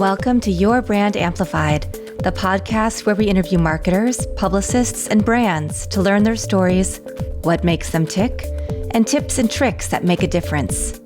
Welcome to Your Brand Amplified, the podcast where we interview marketers, publicists, and brands to learn their stories, what makes them tick, and tips and tricks that make a difference.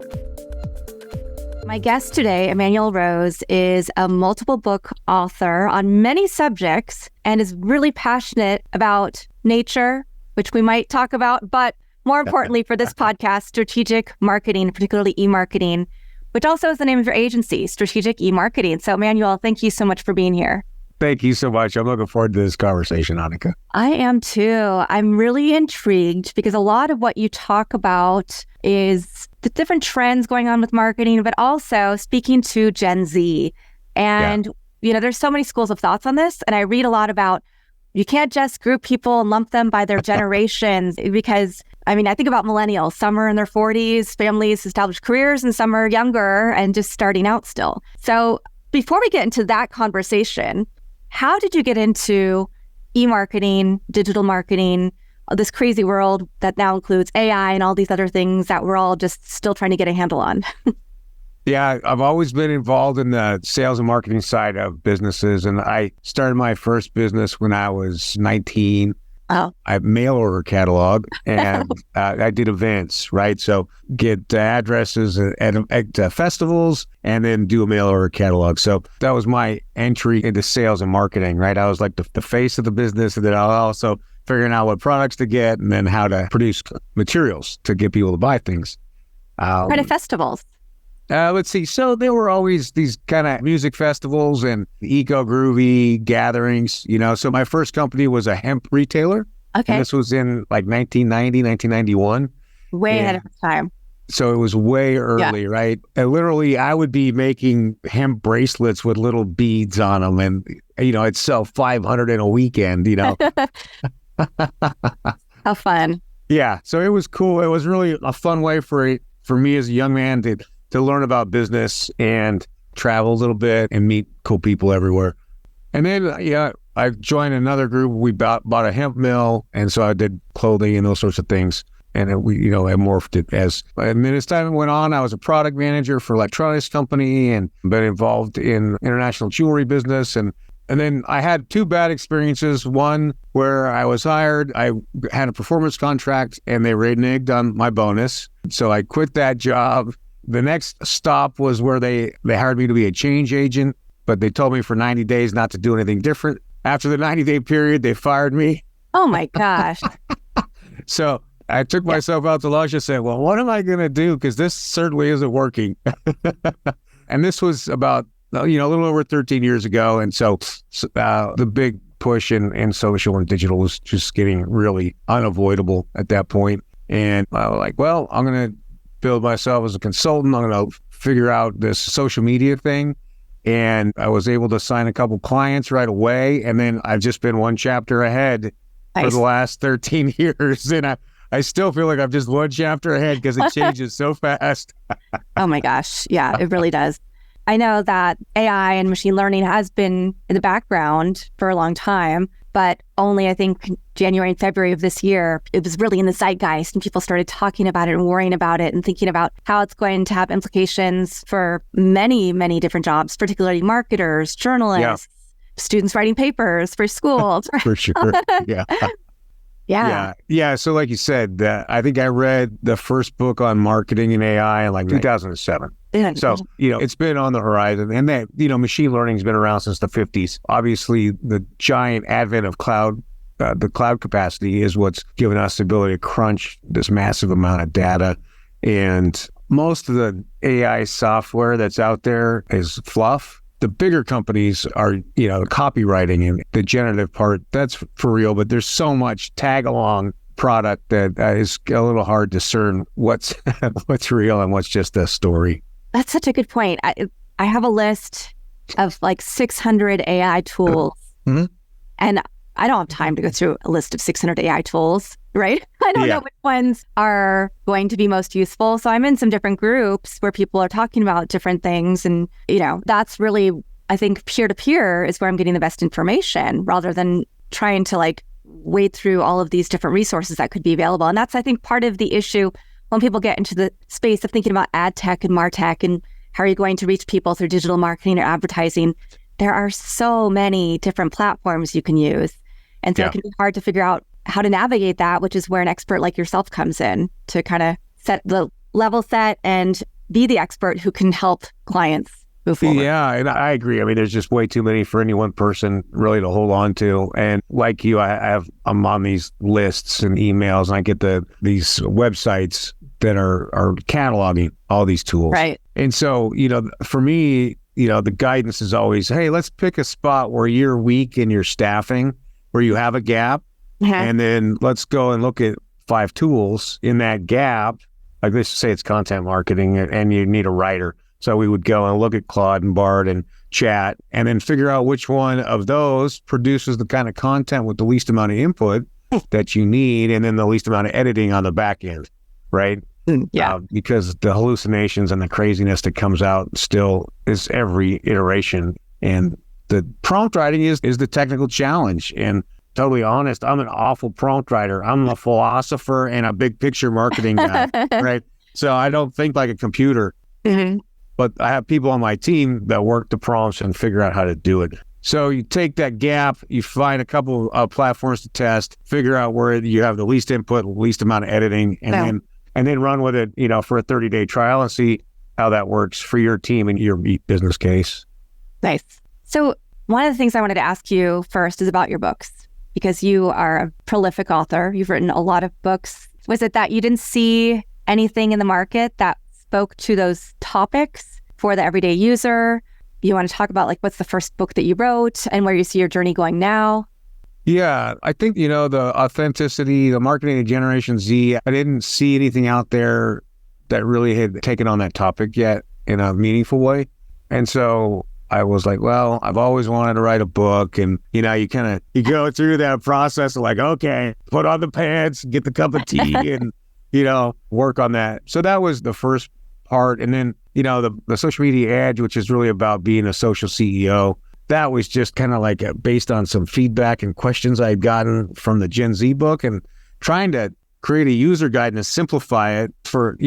My guest today, Emanuel Rose, is a multiple book author on many subjects and is really passionate about nature, which we might talk about, but more importantly for this podcast, strategic marketing, particularly e-marketing, which also is the name of your agency, Strategic E-Marketing. So, Emanuel, thank you so much for being here. Thank you so much. I'm looking forward to this conversation, Annika. I am too. I'm really intrigued because a lot of what you talk about is the different trends going on with marketing, but also speaking to Gen Z. And, you know, there's so many schools of thoughts on this. And I read a lot about you can't just group people and lump them by their generations because, I mean, I think about millennials. Some are in their 40s, families, established careers, and some are younger and just starting out still. So before we get into that conversation, how did you get into e-marketing, digital marketing, this crazy world that now includes AI and all these other things that we're all just still trying to get a handle on? Yeah, I've always been involved in the sales and marketing side of businesses. And I started my first business when I was 19. Oh. I have mail order catalog and I did events, right? So get addresses at festivals and then do a mail order catalog. So that was my entry into sales and marketing, right? I was like the face of the business, and then I was also figuring out what products to get and then how to produce materials to get people to buy things. What kind of festivals? Let's see. So there were always these kind of music festivals and eco-groovy gatherings, you know. So my first company was a hemp retailer. Okay. And this was in like 1990, 1991. Way ahead of time. So it was way early, right? And literally, I would be making hemp bracelets with little beads on them. And, you know, I'd sell 500 in a weekend, you know. How fun. Yeah. So it was cool. It was really a fun way for me as a young man to learn about business and travel a little bit and meet cool people everywhere. And then, I joined another group. We bought a hemp mill. And so I did clothing and those sorts of things. And I morphed it and then as time went on, I was a product manager for an electronics company and been involved in international jewelry business. And then I had two bad experiences. One where I was hired, I had a performance contract and they reneged on my bonus. So I quit that job. The next stop was where they hired me to be a change agent, but they told me for 90 days not to do anything different. After the 90-day period, they fired me. Oh my gosh. So I took myself out to lunch and said, well, what am I going to do? Because this certainly isn't working. And this was about, a little over 13 years ago. And so the big push in social and digital was just getting really unavoidable at that point. And I was like, well, I'm going to build myself as a consultant. I'm going to figure out this social media thing. And I was able to sign a couple clients right away. And then I've just been one chapter ahead for the last 13 years. And I still feel like I'm just one chapter ahead because it changes so fast. Oh my gosh. Yeah, it really does. I know that AI and machine learning has been in the background for a long time, but only I think January and February of this year, it was really in the zeitgeist and people started talking about it and worrying about it and thinking about how it's going to have implications for many, many different jobs, particularly marketers, journalists, students writing papers for schools. For sure. Yeah. Yeah. So like you said, I think I read the first book on marketing and AI in like 2007. Yeah. So, it's been on the horizon, and that, machine learning has been around since the 50s. Obviously, the giant advent of the cloud capacity is what's given us the ability to crunch this massive amount of data. And most of the AI software that's out there is fluff. The bigger companies are, the copywriting and the generative part, that's for real, but there's so much tag-along product that is a little hard to discern what's real and what's just a story. That's such a good point. I have a list of like 600 AI tools, and I don't have time to go through a list of 600 AI tools, right? I don't know which ones are going to be most useful. So I'm in some different groups where people are talking about different things. And, that's really, I think, peer-to-peer is where I'm getting the best information rather than trying to wade through all of these different resources that could be available. And that's, I think, part of the issue when people get into the space of thinking about ad tech and martech and How are you going to reach people through digital marketing or advertising? There are so many different platforms you can use. And so it can be hard to figure out how to navigate that, which is where an expert like yourself comes in to kind of set the level set and be the expert who can help clients move forward. Yeah, and I agree. I mean, there's just way too many for any one person really to hold on to. And like you, I'm on these lists and emails, and I get these websites that are cataloging all these tools. Right. And so, for me, the guidance is always, hey, let's pick a spot where you're weak in your staffing, where you have a gap, and then let's go and look at 5 tools in that gap. Like let's say it's content marketing and you need a writer. So we would go and look at Claude and Bard and Chat and then figure out which one of those produces the kind of content with the least amount of input that you need and then the least amount of editing on the back end, right? Yeah. Because the hallucinations and the craziness that comes out still is every iteration. And the prompt writing is the technical challenge. And totally honest, I'm an awful prompt writer. I'm a philosopher and a big picture marketing guy, right? So I don't think like a computer. Mm-hmm. But I have people on my team that work the prompts and figure out how to do it. So you take that gap, you find a couple of platforms to test, figure out where you have the least input, least amount of editing, and then run with it, for a 30-day trial and see how that works for your team and your business case. Nice. So one of the things I wanted to ask you first is about your books, because you are a prolific author. You've written a lot of books. Was it that you didn't see anything in the market that spoke to those topics for the everyday user? You want to talk about what's the first book that you wrote and where you see your journey going now? Yeah, I think, the authenticity, the marketing of Generation Z, I didn't see anything out there that really had taken on that topic yet in a meaningful way. And so I was like, well, I've always wanted to write a book. And, you go through that process of okay, put on the pants, get the cup of tea and, work on that. So that was the first part. And then, the social media edge, which is really about being a social CEO, that was just kind of based on some feedback and questions I had gotten from the Gen Z book and trying to create a user guide and simplify it for,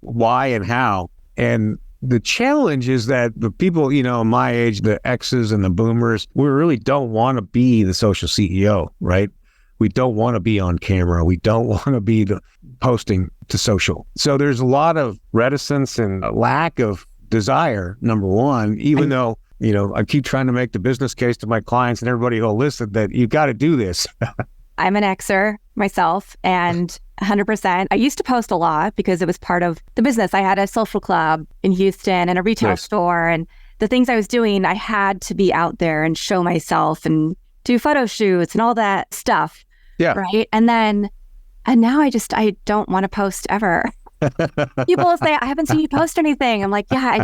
why and how. And the challenge is that the people, my age, the X's and the boomers, we really don't want to be the social CEO, right? We don't want to be on camera. We don't want to be posting to social. So there's a lot of reticence and a lack of desire, number one, even though, I keep trying to make the business case to my clients and everybody who'll listen that you've got to do this. I'm an Xer myself, and 100%. I used to post a lot because it was part of the business. I had a social club in Houston and a retail store, and the things I was doing, I had to be out there and show myself and do photo shoots and all that stuff. Yeah. Right. And now I don't want to post ever. People will say, I haven't seen you post anything. I'm like, yeah,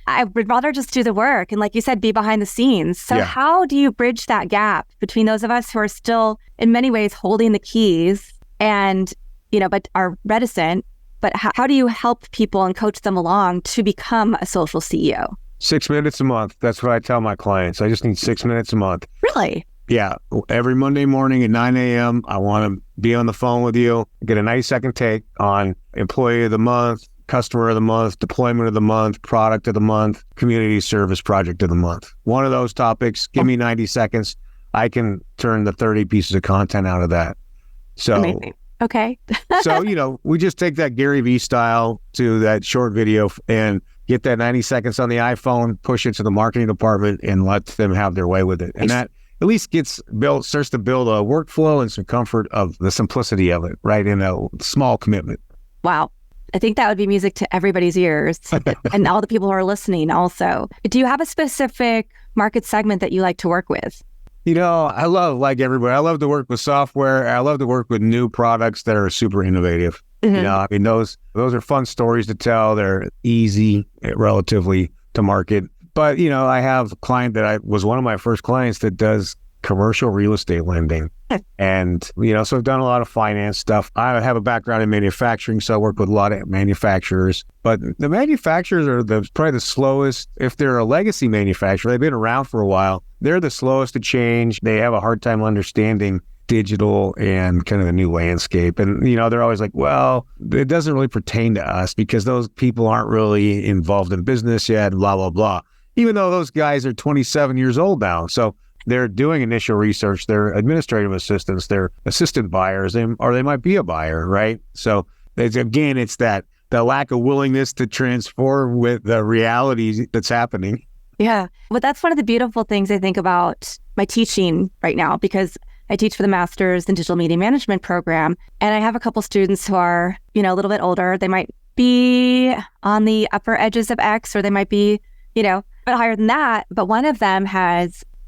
I would rather just do the work. And like you said, be behind the scenes. So how do you bridge that gap between those of us who are still in many ways holding the keys and, but are reticent, but how do you help people and coach them along to become a social CEO? 6 minutes a month. That's what I tell my clients. I just need 6 minutes a month. Really? Yeah. Every Monday morning at 9 a.m., I want to be on the phone with you, get a 90-second take on employee of the month, customer of the month, deployment of the month, product of the month, community service project of the month. One of those topics, give me 90 seconds. I can turn the 30 pieces of content out of that. So, amazing. Okay. So, we just take that Gary Vee style to that short video and get that 90 seconds on the iPhone, push it to the marketing department and let them have their way with it. And that at least starts to build a workflow and some comfort of the simplicity of it, right? In a small commitment. Wow. I think that would be music to everybody's ears and all the people who are listening also. Do you have a specific market segment that you like to work with? I love, like everybody, I love to work with software. I love to work with new products that are super innovative. Mm-hmm. Those are fun stories to tell. They're easy relatively to market. But, I have a client that was one of my first clients that does commercial real estate lending. And, so I've done a lot of finance stuff. I have a background in manufacturing, so I work with a lot of manufacturers. But the manufacturers are probably the slowest. If they're a legacy manufacturer, they've been around for a while. They're the slowest to change. They have a hard time understanding digital and kind of the new landscape. And, you know, they're always like, well, it doesn't really pertain to us because those people aren't really involved in business yet, blah, blah, blah. Even though those guys are 27 years old now. So they're doing initial research, they're administrative assistants, they're assistant buyers, or they might be a buyer, right? So it's that the lack of willingness to transform with the reality that's happening. Yeah. But that's one of the beautiful things I think about my teaching right now, because I teach for the Master's in Digital Media Management program. And I have a couple students who are, you know, a little bit older. They might be on the upper edges of X, or they might be, you know, a bit higher than that. But one of them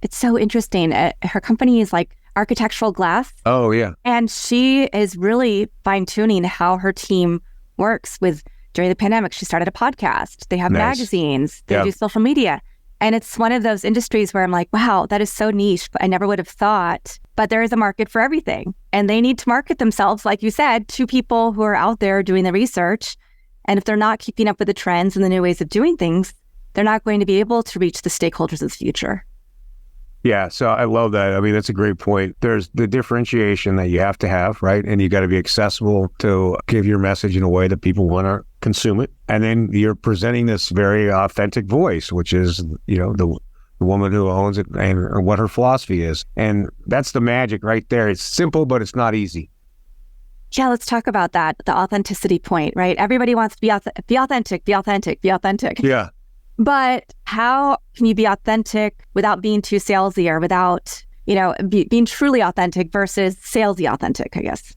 it's so interesting. Her company is like architectural glass. Oh, yeah. And she is really fine-tuning how her team works with, during the pandemic, she started a podcast. They have magazines. They do social media. And it's one of those industries where I'm like, wow, that is so niche, but I never would have thought. But there is a market for everything. And they need to market themselves, like you said, to people who are out there doing the research. And if they're not keeping up with the trends and the new ways of doing things, they're not going to be able to reach the stakeholders of the future. Yeah, so I love that. I mean, that's a great point. There's the differentiation that you have to have, right? And you got to be accessible to give your message in a way that people want to consume it. And then you're presenting this very authentic voice, which is, you know, the woman who owns it and what her philosophy is. And that's the magic right there. It's simple, but it's not easy. Yeah, let's talk about that, the authenticity point, right? Everybody wants to be authentic. Yeah. But how can you be authentic without being too salesy, or without, you know, being truly authentic versus salesy authentic, I guess?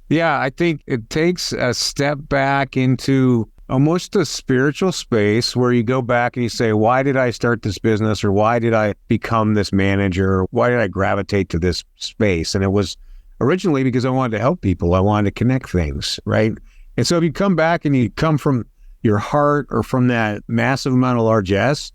Yeah, I think it takes a step back into almost a spiritual space where you go back and you say, why did I start this business? Or why did I become this manager? Why did I gravitate to this space? And it was originally because I wanted to help people. I wanted to connect things, right? And so if you come back and you come from your heart or from that massive amount of largesse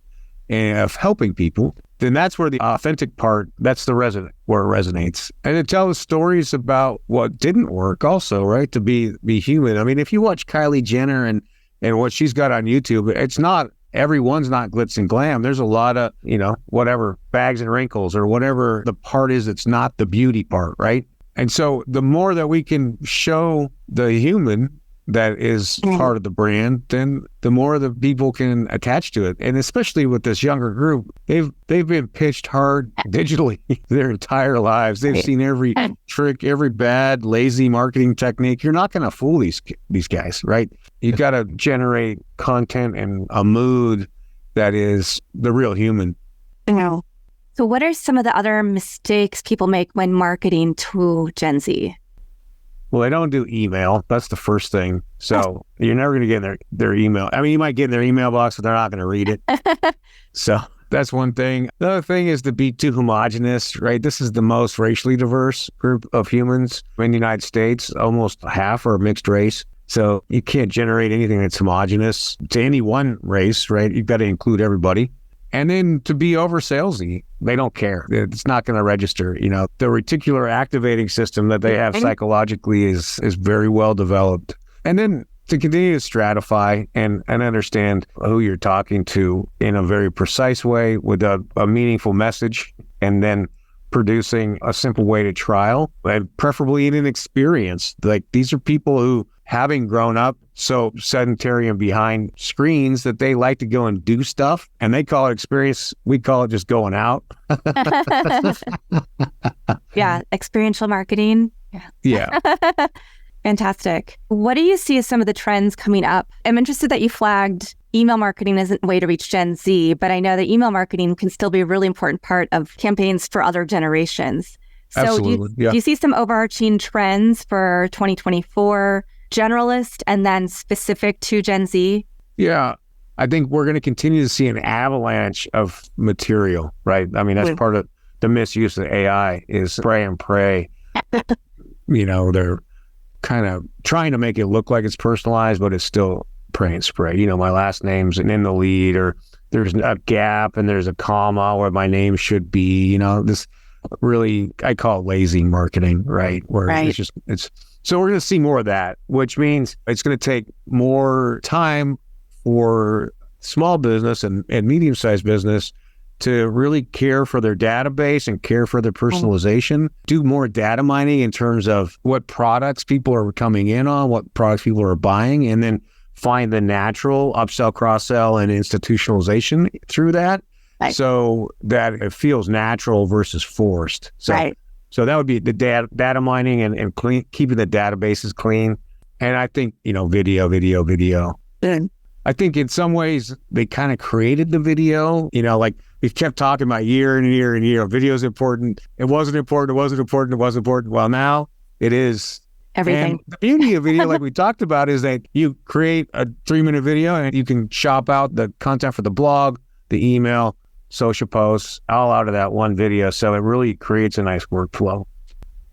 and of helping people, then that's where the authentic part, that's the where it resonates. And it tells stories about what didn't work also, right? To be human. I mean, if you watch Kylie Jenner and what she's got on YouTube, it's not, everyone's not glitz and glam. There's a lot of, you know, whatever, bags and wrinkles or whatever the part is, it's not the beauty part, right? And so the more that we can show the human that is part of the brand, then the more the people can attach to it. And especially with this younger group, they've been pitched hard digitally their entire lives. They've seen every trick, every bad, lazy marketing technique. You're not going to fool these guys, right? You got to generate content and a mood that is the real human. No. So what are some of the other mistakes people make when marketing to Gen Z? Well, they don't do email. That's the first thing. So you're never going to get in their email. I mean, you might get in their email box, but they're not going to read it. So that's one thing. The other thing is to be too homogenous, right? This is the most racially diverse group of humans in the United States. Almost half are mixed race. So you can't generate anything that's homogenous to any one race, right? You've got to include everybody. And then to be over salesy, they don't care. It's not going to register. You know, the reticular activating system that they have psychologically is very well developed. And then to continue to stratify and understand who you're talking to in a very precise way with a meaningful message, and then producing a simple way to trial, and preferably in an experience. Like, these are people who, having grown up so sedentary and behind screens, that they like to go and do stuff, and they call it experience. We call it just going out. Yeah, experiential marketing. Yeah. Fantastic. What do you see as some of the trends coming up? I'm interested that you flagged email marketing isn't a way to reach Gen Z, but I know that email marketing can still be a really important part of campaigns for other generations. So Absolutely. do you see some overarching trends for 2024, generalist and then specific to Gen Z? Yeah. I think we're going to continue to see an avalanche of material, right? I mean, that's part of the misuse of AI is spray and pray. You know, they're kind of trying to make it look like it's personalized, but it's still pray and spray. You know, my last name's in the lead, or there's a gap and there's a comma where my name should be. You know, this really, I call it lazy marketing, right? Where it's so we're going to see more of that, which means it's going to take more time for small business and medium-sized business to really care for their database and care for their personalization, do more data mining in terms of what products people are coming in on, what products people are buying, and then find the natural upsell, cross-sell, and institutionalization through that. Right. So that it feels natural versus forced. So, right. So that would be the data mining and clean, keeping the databases clean. And I think, video. Mm. I think in some ways they kind of created the video, like we've kept talking about year and year and year. Video is important. It wasn't important. Well, now it is. Everything. And the beauty of video, like we talked about, is that you create a 3-minute video and you can chop out the content for the blog, the email, social posts, all out of that one video. So it really creates a nice workflow.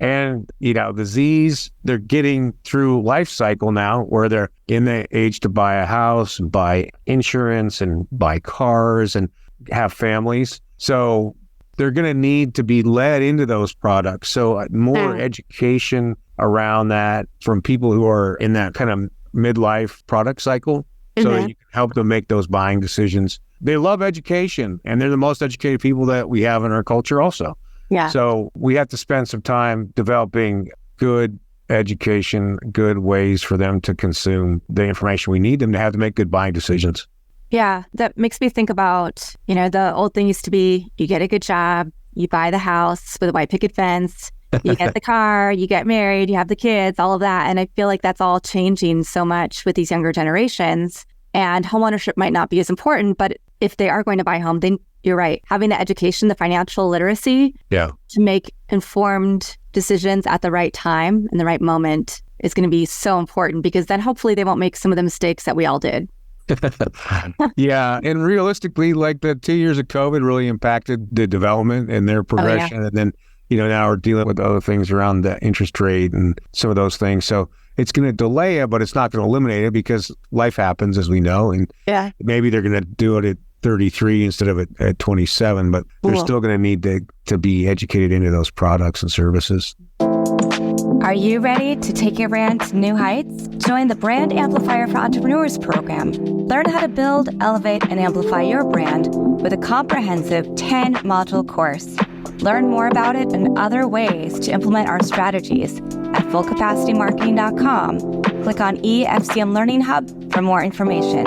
And, the Z's, they're getting through life cycle now where they're in the age to buy a house, buy insurance, and buy cars and have families. So they're going to need to be led into those products. So more education around that from people who are in that kind of midlife product cycle so that you can help them make those buying decisions. They love education, and they're the most educated people that we have in our culture also. Yeah. So we have to spend some time developing good education, good ways for them to consume the information we need them to have to make good buying decisions. Yeah, that makes me think about, the old thing used to be, you get a good job, you buy the house with a white picket fence, you get the car, you get married, you have the kids, all of that. And I feel like that's all changing so much with these younger generations. And homeownership might not be as important, but if they are going to buy a home, then you're right. Having the education, the financial literacy to make informed decisions at the right time and the right moment is going to be so important, because then hopefully they won't make some of the mistakes that we all did. Yeah. And realistically, like the 2 years of COVID really impacted the development and their progression. And then, now we're dealing with other things around the interest rate and some of those things. So it's going to delay it, but it's not going to eliminate it because life happens, as we know. And maybe they're going to do it at 33 instead of at 27, but they're still going to need to be educated into those products and services. Are you ready to take your brand to new heights? Join the Brand Amplifier for Entrepreneurs program. Learn how to build, elevate, and amplify your brand with a comprehensive 10-module course. Learn more about it and other ways to implement our strategies at fullcapacitymarketing.com. Click on EFCM Learning Hub for more information.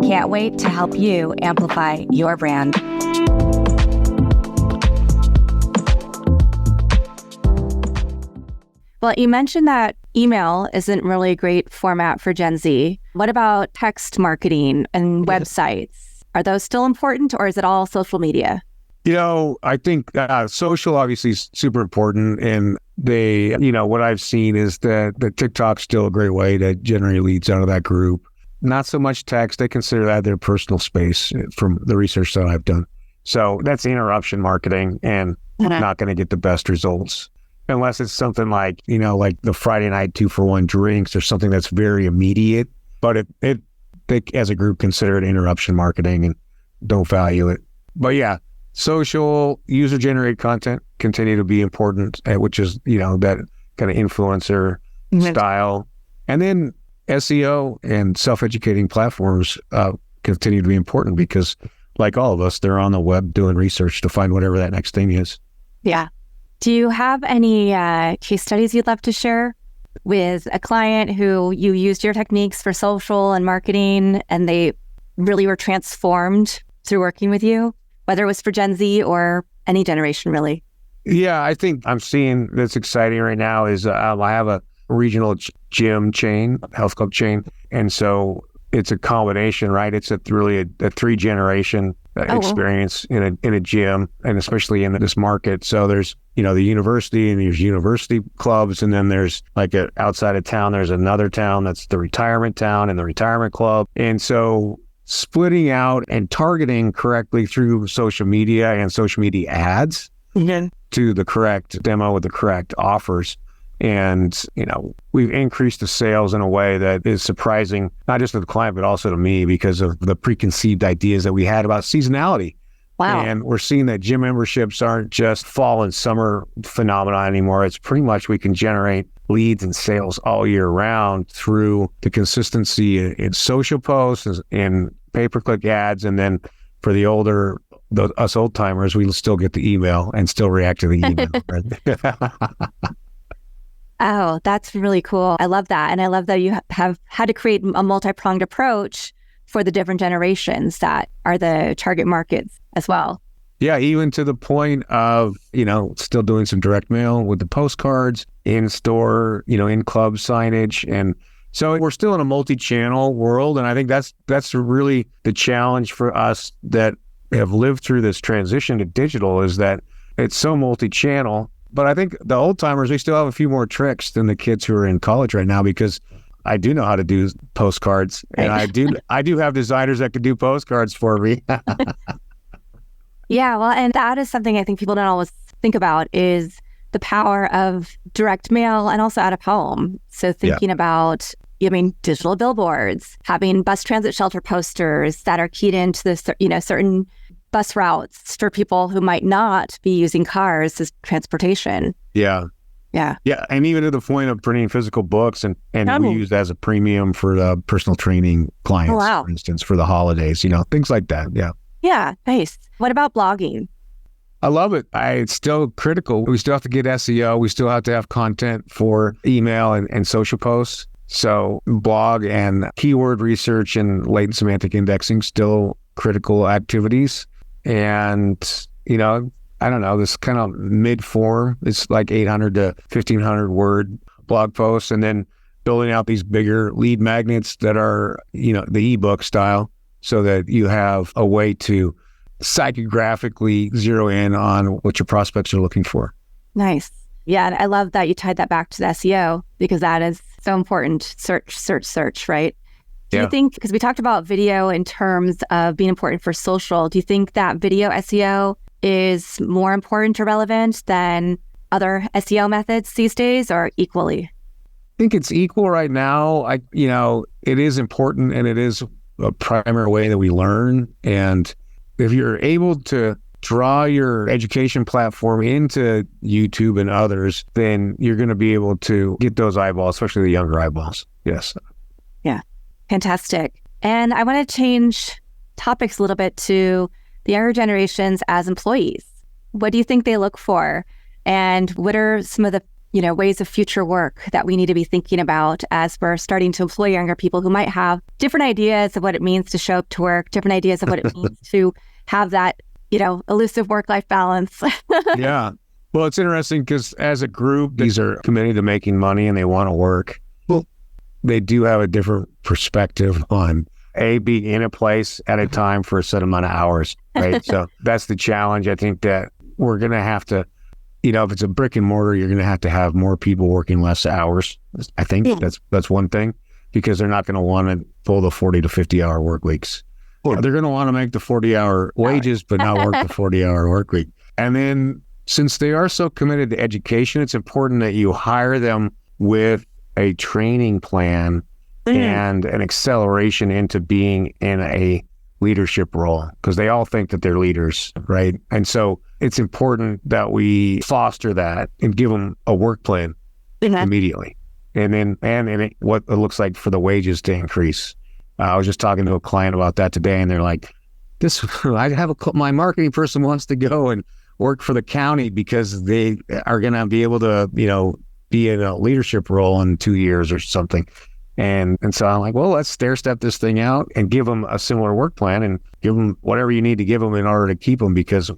Can't wait to help you amplify your brand. Well, you mentioned that email isn't really a great format for Gen Z. What about text marketing and websites? Are those still important, or is it all social media? I think social obviously is super important. And they, what I've seen is that the TikTok's still a great way to generate leads out of that group. Not so much text. They consider that their personal space from the research that I've done. So that's interruption marketing and not going to get the best results unless it's something like, like the Friday night 2-for-1 drinks or something that's very immediate. But they as a group consider it interruption marketing and don't value it. But yeah, social user-generated content continue to be important, which is, that kind of influencer style. And then SEO and self-educating platforms continue to be important because, like all of us, they're on the web doing research to find whatever that next thing is. Yeah. Do you have any case studies you'd love to share with a client who you used your techniques for social and marketing and they really were transformed through working with you, whether it was for Gen Z or any generation, really? Yeah, I think I'm seeing that's exciting right now is I have a regional gym chain, health club chain. And so it's a combination, right? It's really a 3-generation experience in a gym, and especially in this market. So there's, the university, and there's university clubs. And then there's like outside of town, there's another town that's the retirement town and the retirement club. And so splitting out and targeting correctly through social media and social media ads to the correct demo with the correct offers. And, we've increased the sales in a way that is surprising, not just to the client, but also to me because of the preconceived ideas that we had about seasonality. Wow. And we're seeing that gym memberships aren't just fall and summer phenomena anymore. It's pretty much we can generate leads and sales all year round through the consistency in social posts and pay-per-click ads. And then for the older us old timers, we still get the email and still react to the email. Right? Oh, that's really cool. I love that. And I love that you have had to create a multi-pronged approach for the different generations that are the target markets as well. Yeah, even to the point of, still doing some direct mail with the postcards, in store, in club signage. And so we're still in a multi-channel world. And I think that's really the challenge for us that have lived through this transition to digital, is that it's so multi-channel. But I think the old timers, we still have a few more tricks than the kids who are in college right now, because I do know how to do postcards. And I do have designers that could do postcards for me. Yeah, well, and that is something I think people don't always think about, is the power of direct mail and also out of home. So thinking about, digital billboards, having bus transit shelter posters that are keyed into the, certain bus routes for people who might not be using cars as transportation. Yeah. Yeah. Yeah. And even to the point of printing physical books and we use that as a premium for the personal training clients, for instance, for the holidays, things like that. Yeah. Yeah, nice. What about blogging? I love it. It's still critical. We still have to get SEO. We still have to have content for email and social posts. So blog and keyword research and latent semantic indexing, still critical activities. And, I don't know, this kind of mid-form, it's like 800 to 1,500 word blog posts, and then building out these bigger lead magnets that are, the ebook style, so that you have a way to psychographically zero in on what your prospects are looking for. Nice. Yeah, and I love that you tied that back to the SEO, because that is so important. Search, right? Do you think, because we talked about video in terms of being important for social, do you think that video SEO is more important or relevant than other SEO methods these days, or equally? I think it's equal right now. It is important, and it is a primary way that we learn. And if you're able to draw your education platform into YouTube and others, then you're going to be able to get those eyeballs, especially the younger eyeballs. Yes. Yeah. Fantastic. And I want to change topics a little bit to the younger generations as employees. What do you think they look for? And what are some of the ways of future work that we need to be thinking about as we're starting to employ younger people who might have different ideas of what it means to show up to work, different ideas of what it means to have that, elusive work-life balance? Yeah. Well, it's interesting because as a group, these are committed to making money and they want to work. Well, they do have a different perspective on being in a place at a time for a set amount of hours, right? So that's the challenge. I think that we're going to have to, if it's a brick and mortar, you're going to have more people working less hours. I think that's one thing, because they're not going to want to pull the 40 to 50 hour work weeks. They're going to want to make the 40-hour wages, but not work the 40-hour work week. And then since they are so committed to education, it's important that you hire them with a training plan and an acceleration into being in a leadership role, because they all think that they're leaders, right? And so it's important that we foster that and give them a work plan immediately. And then what it looks like for the wages to increase. I was just talking to a client about that today, and they're like, my marketing person wants to go and work for the county because they are going to be able to, be in a leadership role in 2 years or something. And so I'm like, well, let's stair step this thing out and give them a similar work plan and give them whatever you need to give them in order to keep them, because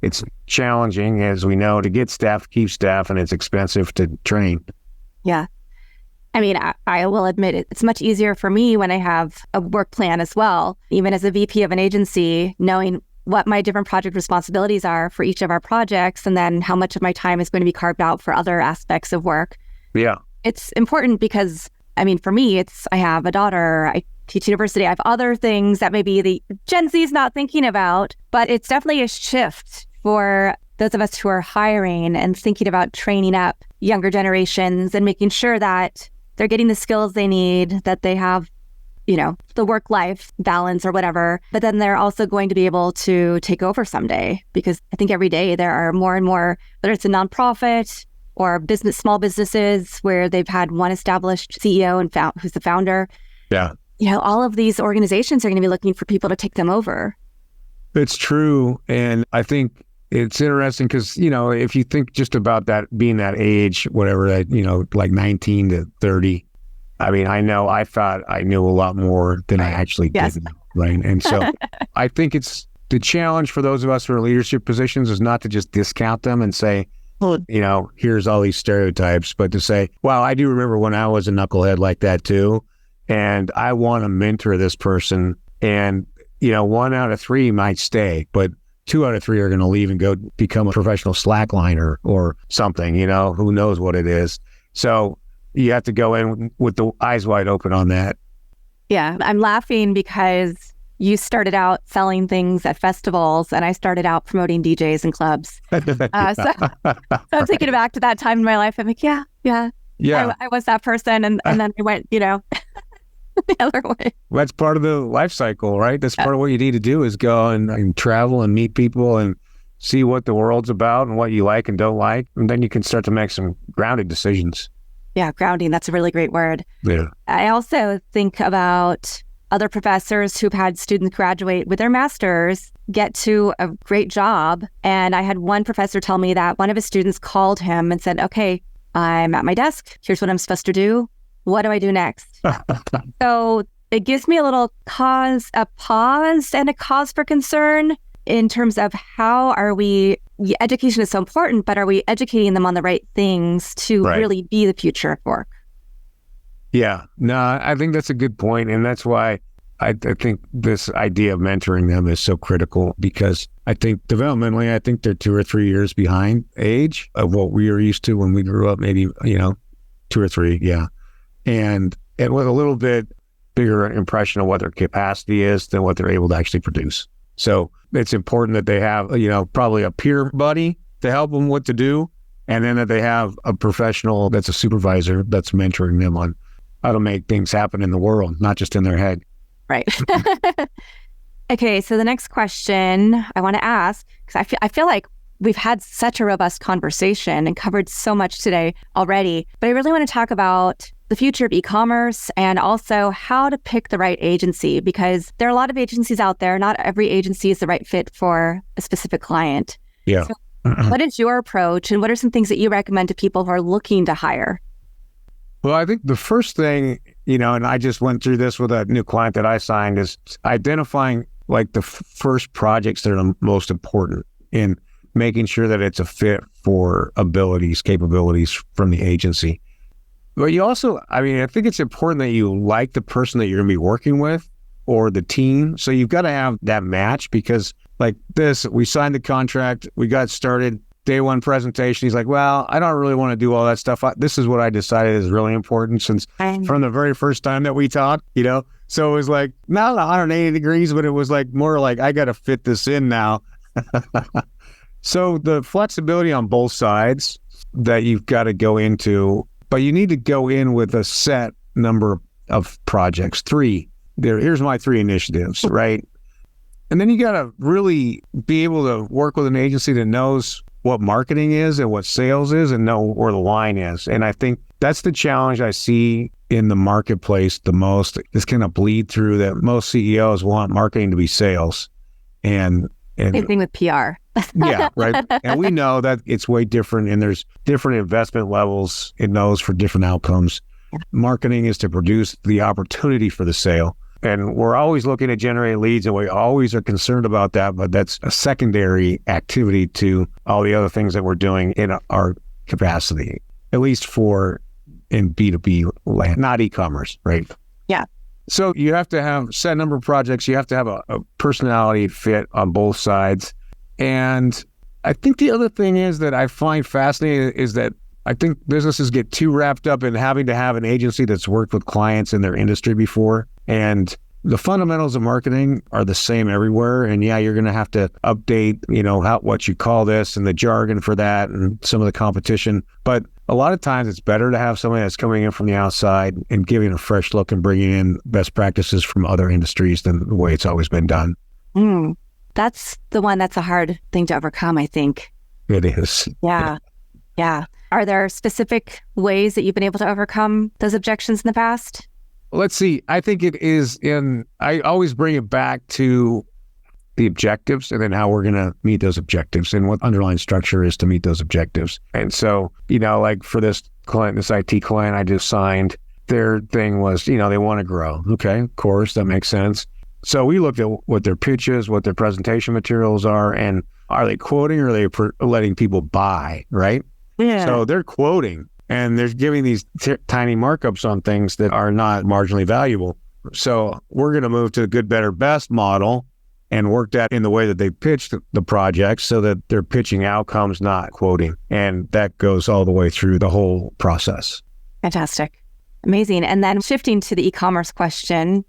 it's challenging, as we know, to get staff, keep staff, and it's expensive to train. Yeah. I mean, I will admit it's much easier for me when I have a work plan as well, even as a VP of an agency, knowing what my different project responsibilities are for each of our projects, and then how much of my time is going to be carved out for other aspects of work. Yeah. It's important because, for me, I have a daughter, I teach university, I have other things that maybe the Gen Z is not thinking about, but it's definitely a shift for those of us who are hiring and thinking about training up younger generations and making sure that they're getting the skills they need, that they have, the work-life balance or whatever, but then they're also going to be able to take over someday, because I think every day there are more and more, whether it's a nonprofit or small businesses where they've had one established CEO and who's the founder. Yeah. All of these organizations are going to be looking for people to take them over. It's true. And I think it's interesting because, if you think just about that being that age, whatever, that, like 19 to 30, I mean, I thought I knew a lot more than I actually Yes. did. Right. And so I think it's the challenge for those of us who are in leadership positions is not to just discount them and say, here's all these stereotypes, but to say, wow, I do remember when I was a knucklehead like that too. And I want to mentor this person. And, 1 out of 3 might stay, but 2 out of 3 are going to leave and go become a professional slackliner or something, who knows what it is. So you have to go in with the eyes wide open on that. Yeah, I'm laughing because you started out selling things at festivals and I started out promoting DJs and clubs. So I'm thinking back to that time in my life. I'm like, yeah. I was that person. And then I went, the other way. That's part of the life cycle, right? That's part of what you need to do is go and travel and meet people and see what the world's about and what you like and don't like. And then you can start to make some grounded decisions. Yeah, grounding. That's a really great word. Yeah. I also think about other professors who've had students graduate with their masters, get to a great job. And I had one professor tell me that one of his students called him and said, okay, I'm at my desk. Here's what I'm supposed to do. What do I do next? So it gives me a pause and a cause for concern in terms of how are we, education is so important, but are we educating them on the right things to really be the future of work? Yeah, no, I think that's a good point. And that's why I think this idea of mentoring them is so critical, because I think developmentally, I think they're 2 or 3 years behind age of what we were used to when we grew up, maybe, 2 or 3. Yeah. And with a little bit bigger impression of what their capacity is than what they're able to actually produce. So it's important that they have, probably a peer buddy to help them what to do. And then that they have a professional that's a supervisor that's mentoring them on how to make things happen in the world, not just in their head. Right. Okay. So the next question I want to ask, because I feel like we've had such a robust conversation and covered so much today already, but I really want to talk about the future of e-commerce and also how to pick the right agency, because there are a lot of agencies out there. Not every agency is the right fit for a specific client. Yeah. So what is your approach and what are some things that you recommend to people who are looking to hire? Well, I think the first thing, and I just went through this with a new client that I signed, is identifying like the first projects that are the most important in making sure that it's a fit for capabilities from the agency. But you also, I think it's important that you like the person that you're going to be working with or the team. So you've got to have that match, because like this, we signed the contract, we got started, day one presentation. He's like, well, I don't really want to do all that stuff. This is what I decided is really important since from the very first time that we talked, So it was like, not 180 degrees, but it was like more like, I got to fit this in now. So the flexibility on both sides that you've got to go into, but you need to go in with a set number of projects. 3. Here's my 3 initiatives, right? And then you got to really be able to work with an agency that knows what marketing is and what sales is and know where the line is. And I think that's the challenge I see in the marketplace the most. This kind of bleed through that most CEOs want marketing to be sales. And same thing with PR. Yeah, right. And we know that it's way different, and there's different investment levels in those for different outcomes. Yeah. Marketing is to produce the opportunity for the sale. And we're always looking to generate leads, and we always are concerned about that, but that's a secondary activity to all the other things that we're doing in our capacity, at least in B2B land, not e-commerce, right? Yeah. So you have to have a set number of projects. You have to have a personality fit on both sides. And I think the other thing is that I find fascinating is that I think businesses get too wrapped up in having to have an agency that's worked with clients in their industry before. And the fundamentals of marketing are the same everywhere. And yeah, you're going to have to update, what you call this and the jargon for that and some of the competition. But a lot of times it's better to have somebody that's coming in from the outside and giving a fresh look and bringing in best practices from other industries than the way it's always been done. That's the one that's a hard thing to overcome, I think. It is. Yeah. Are there specific ways that you've been able to overcome those objections in the past? Let's see. I think it is I always bring it back to the objectives and then how we're going to meet those objectives and what underlying structure is to meet those objectives. And so, like for this client, this IT client I just signed, their thing was, they want to grow. Okay, of course, that makes sense. So we looked at what their pitch is, what their presentation materials are, and are they quoting or are they letting people buy, right? Yeah. So they're quoting and they're giving these tiny markups on things that are not marginally valuable. So we're going to move to the good, better, best model and work that in the way that they pitch the project so that they're pitching outcomes, not quoting. And that goes all the way through the whole process. Fantastic. Amazing. And then shifting to the e-commerce question,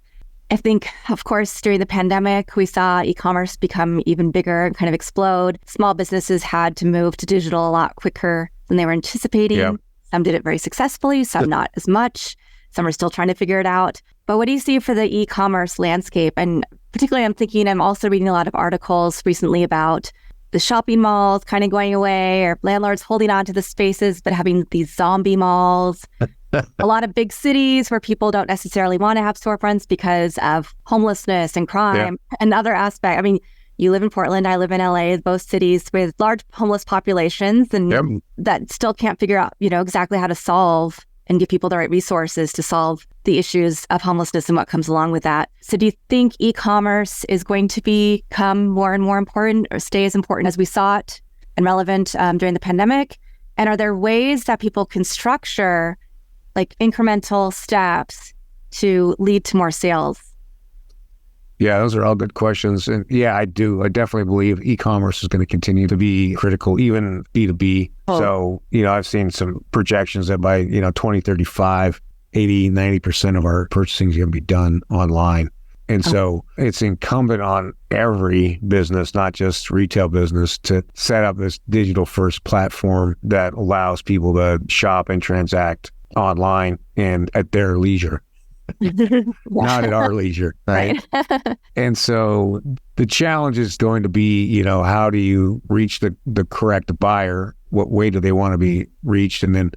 I think, of course, during the pandemic, we saw e-commerce become even bigger and kind of explode. Small businesses had to move to digital a lot quicker than they were anticipating. Yep. Some did it very successfully, some not as much. Some are still trying to figure it out. But what do you see for the e-commerce landscape? And particularly, I'm also reading a lot of articles recently about the shopping malls kind of going away, or landlords holding on to the spaces, but having these zombie malls. A lot of big cities where people don't necessarily want to have storefronts because of homelessness and crime and other aspects. I mean, you live in Portland, I live in LA, both cities with large homeless populations and that still can't figure out, exactly how to solve and give people the right resources to solve the issues of homelessness and what comes along with that. So do you think e-commerce is going to become more and more important or stay as important as we saw it and relevant during the pandemic? And are there ways that people can structure like incremental steps to lead to more sales? Yeah, those are all good questions. And yeah, I do. I definitely believe e-commerce is going to continue to be critical, even B2B. Oh. So, I've seen some projections that by, 2035, 80, 90% of our purchasing is going to be done online. And so it's incumbent on every business, not just retail business, to set up this digital first platform that allows people to shop and transact online and at their leisure. Not at our leisure, right? And so the challenge is going to be, how do you reach the correct buyer? What way do they want to be reached? And then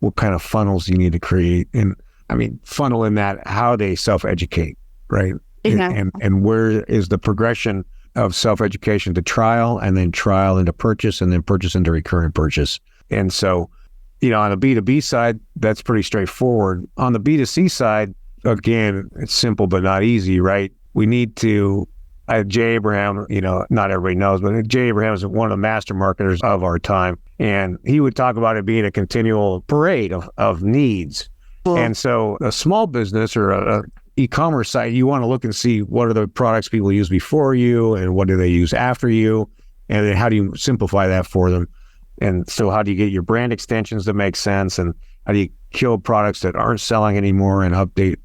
what kind of funnels do you need to create? And I mean, funnel in that, how they self-educate, right? Yeah. And where is the progression of self-education to trial, and then trial into purchase, and then purchase into recurrent purchase. And so, on the B2B side, that's pretty straightforward. On the B2C side, again, it's simple but not easy, right? We need to, Jay Abraham, not everybody knows, but Jay Abraham is one of the master marketers of our time. And he would talk about it being a continual parade of needs. Cool. And so a small business or a e-commerce site, you want to look and see what are the products people use before you and what do they use after you? And then how do you simplify that for them? And so how do you get your brand extensions that make sense? And how do you kill products that aren't selling anymore and update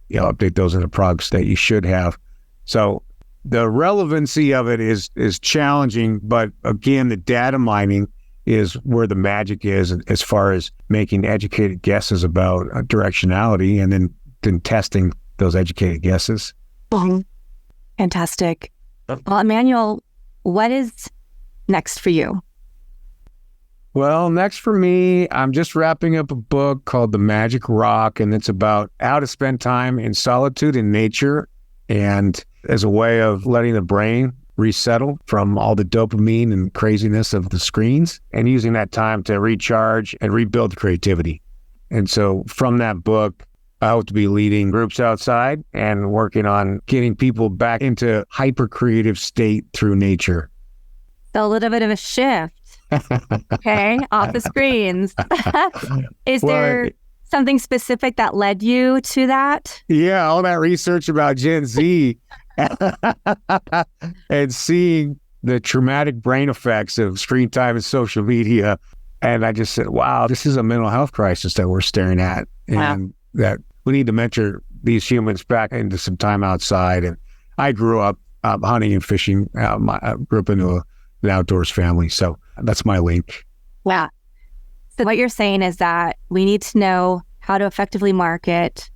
those into products that you should have? So the relevancy of it is challenging, but again, the data mining is where the magic is as far as making educated guesses about directionality and then testing those educated guesses. Fantastic. Well, Emanuel, what is next for you? Well, next for me, I'm just wrapping up a book called The Magic Rock, and it's about how to spend time in solitude in nature and as a way of letting the brain resettle from all the dopamine and craziness of the screens and using that time to recharge and rebuild creativity. And so from that book, I hope to be leading groups outside and working on getting people back into hyper-creative state through nature. So a little bit of a shift. Okay, off the screens. Is there something specific that led you to that? Yeah, all that research about Gen Z and seeing the traumatic brain effects of screen time and social media. And I just said, wow, this is a mental health crisis that we're staring at. And that we need to mentor these humans back into some time outside. And I grew up hunting and fishing. I grew up into an outdoors family. So that's my link. Wow. So what you're saying is that we need to know how to effectively market.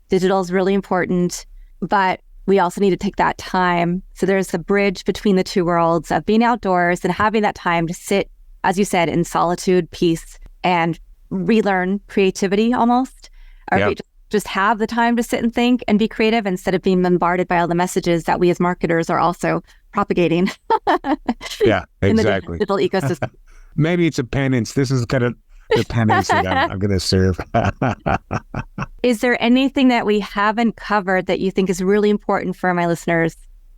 Digital is really important, but we also need to take that time. So there's a bridge between the two worlds of being outdoors and having that time to sit, as you said, in solitude, peace, and relearn creativity almost. Or just have the time to sit and think and be creative instead of being bombarded by all the messages that we as marketers are also propagating Yeah, in the exactly. digital ecosystem. Maybe it's a penance. This is kind of the penance that I'm going to serve. Is there anything that we haven't covered that you think is really important for my listeners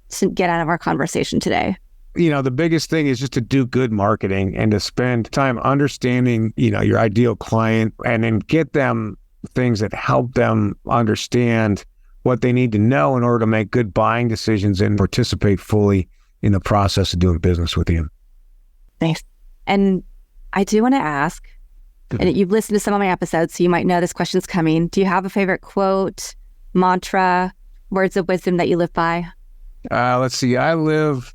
to get out of our conversation today? The biggest thing is just to do good marketing and to spend time understanding, your ideal client, and then get them things that help them understand what they need to know in order to make good buying decisions and participate fully in the process of doing business with you. Thanks. And I do want to ask, and you've listened to some of my episodes, so you might know this question's coming. Do you have a favorite quote, mantra, words of wisdom that you live by? Let's see. I live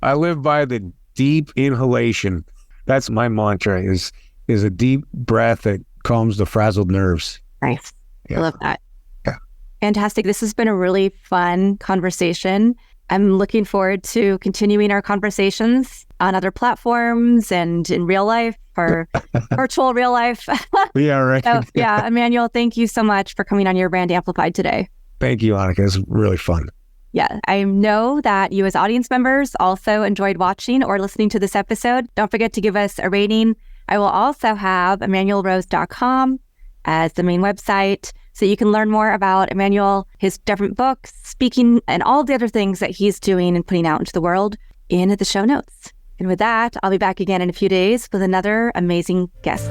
by the deep inhalation. That's my mantra, is a deep breath that calms the frazzled nerves. Nice. Yeah. I love that. Yeah. Fantastic. This has been a really fun conversation. I'm looking forward to continuing our conversations on other platforms and in real life or virtual real life. Yeah, right. So, yeah, Emanuel, thank you so much for coming on Your Brand Amplified today. Thank you, Annika. It's really fun. Yeah, I know that you as audience members also enjoyed watching or listening to this episode. Don't forget to give us a rating. I will also have EmanuelRose.com as the main website, so you can learn more about Emanuel, his different books, speaking, and all the other things that he's doing and putting out into the world in the show notes. And with that, I'll be back again in a few days with another amazing guest.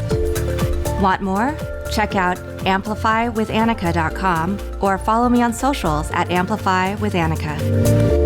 Want more? Check out amplifywithannika.com or follow me on socials at amplifywithannika.